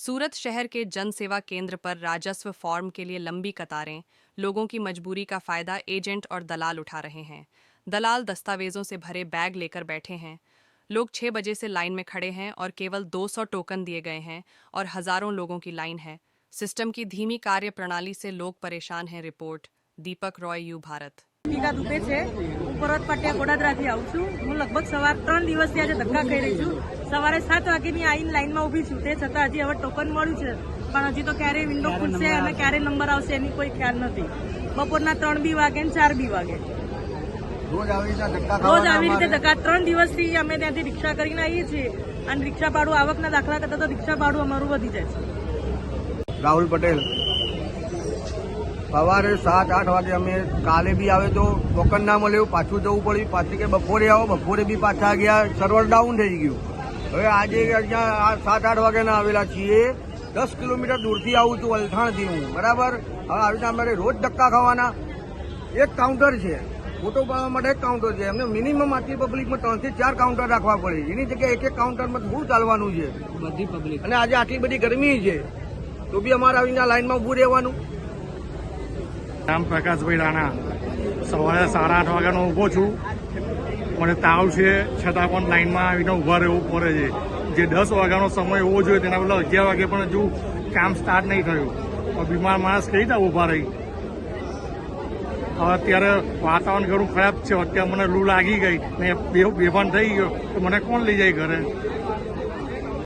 सूरत शहर के जन सेवा केंद्र पर राजस्व फॉर्म के लिए लंबी कतारें, लोगों की मजबूरी का फायदा एजेंट और दलाल उठा रहे हैं। दलाल दस्तावेजों से भरे बैग लेकर बैठे हैं। लोग 6 बजे से लाइन में खड़े हैं और केवल 200 टोकन दिए गए हैं और हजारों लोगों की लाइन है। सिस्टम की धीमी कार्य प्रणाली से लोग परेशान हैं। Report Deepak Roy, you Bharat. ટીકા દુબે છે હું પરત પાટિયા ગોડાદરાથી આવું છું। હું લગભગ સવાર 3 દિવસથી આજે ધક્કા ખાઈ રહી છું। સવારે 7 વાગ્યાની આવીને લાઈનમાં ઊભી છું, તે છતાં હજી હવે ટોકન મળ્યું છે, પણ હજી તો ક્યારે વિન્ડો ખુલશે અને ક્યારે નંબર આવશે એની કોઈ ખ્યાલ નથી। બપોરના 3 બી વાગે ને 4 બી વાગે રોજ આવી રીતે ધક્કા 3 દિવસથી અમે ત્યાંથી રિક્ષા કરીને આવીએ છીએ અને રિક્ષા ભાડું આવકના દાખલા કરતા તો રિક્ષા ભાડું અમારું વધી જાય છે। રાહુલ પટેલ, સવારે 7-8 વાગે અમે કાલે બી આવે તો ટોકન ના મળ્યું, પાછું જવું પડ્યું, પાછી કે બપોરે આવો, બપોરે બી પાછા ગયા, સર્વર ડાઉન થઈ ગયું। હવે આજે અહીંયા 7-8 વાગ્યાના આવેલા છીએ, 10 કિલોમીટર દૂરથી આવું છું, વલથાણથી હું, બરાબર। હવે આવી રીતે અમારે રોજ ધક્કા ખાવાના। એક કાઉન્ટર છે, ફોટો પાડવા માટે એક કાઉન્ટર છે, એમને મિનિમમ આટલી પબ્લિકમાં 3 થી 4 કાઉન્ટર રાખવા પડે, એની જગ્યાએ એક કાઉન્ટરમાં શું ચાલવાનું છે બધી પબ્લિક, અને આજે આટલી બધી ગરમી છે તો બી અમારે આવીને લાઈનમાં ઊભું રહેવાનું। નામ પ્રકાશભાઈ રાણા, સવારે 8:30 વાગ્યાનો ઊભો છું। મને તાવ છે છતાં પણ લાઈનમાં આવીને ઊભા રહેવું પડે છે। જે 10 વાગ્યાનો સમય હોવો જોઈએ તેના બદલે 11 વાગે પણ હજુ કામ સ્ટાર્ટ નહીં થયું। બીમાર માણસ કઈ રીતે ઊભા રહી? હવે અત્યારે વાતાવરણ ઘણું ખરાબ છે, અત્યારે મને લૂ લાગી ગઈ ને બેભાન થઈ ગયો તો મને કોણ લઈ જાય ઘરે?